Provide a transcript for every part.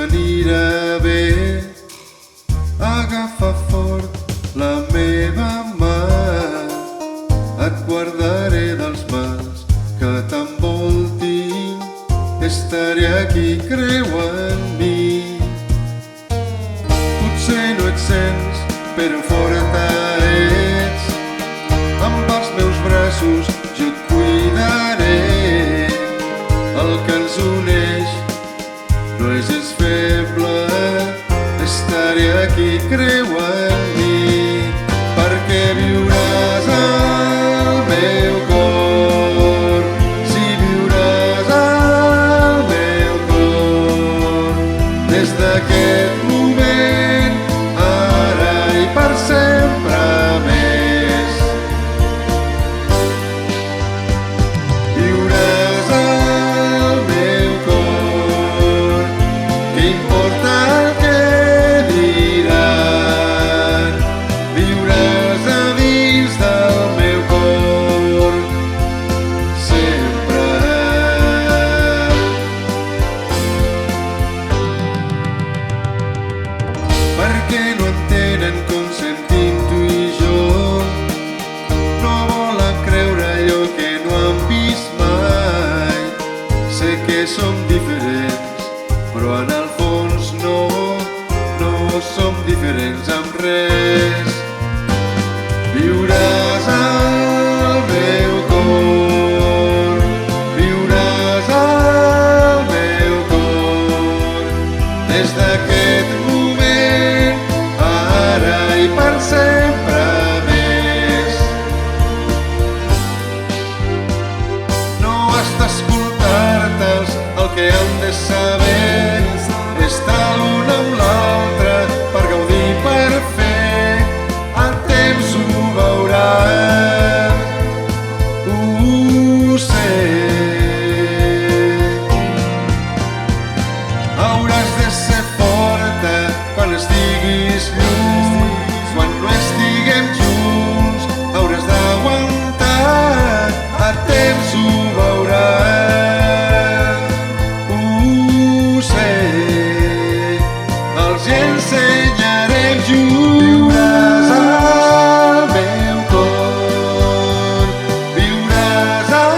anirà bé. Agafa fort la meva mà, et guardaré dels mals que t'envoltin. Estaré aquí, creu en mi. Potser no et sents, però forta ets. Amb els meus braços jo et cuidaré. El que ens uneix no és feble. Estaré aquí, creu en mi, perquè viuràs al meu cor. Si viuràs al meu cor, des d'aquest moment, ara i per sempre més. Viuràs al meu cor, què importa el que diran. Viuràs a dins del meu cor, sempre. Perquè no entenen com sentim tu i jo. No volen creure allò que no han vist mai. Sé que som diferents, però en el fons no som diferents amb res. Viuràs al meu cor, viuràs al meu cor, des d'aquest moment, ara i per sempre més. No has d'escoltar-te'ls, el que han de saber estar l'un amb l'altre per gaudir, per fer. El temps ho veurà, ho sé. Hauràs de ser forta quan estiguis lluny. Quan no estiguem junts hauràs d'aguantar. El temps ho veurà, ho sé. Els ensenyarem junts. Viuràs al meu cor, viuràs al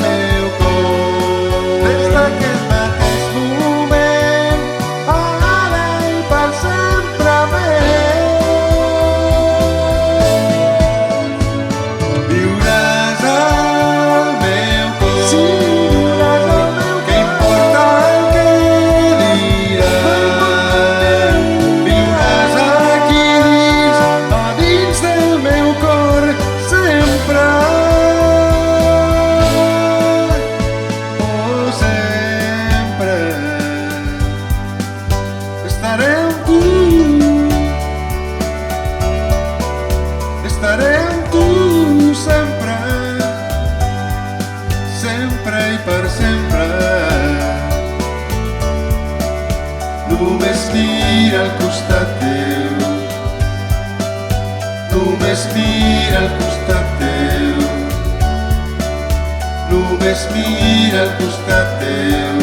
meu cor, des d'aquest mateix moment, ara i per sempre més. Viuràs al meu cor, sí, viuràs al meu cor, què importa el que diran. Viuràs aquí dins, a dins del meu cor, sempre. Oh, sempre. Estaré amb tu, estaré amb tu sempre, sempre i per sempre. Només mira al costat teu, només mira al costat teu, només mira al costat teu.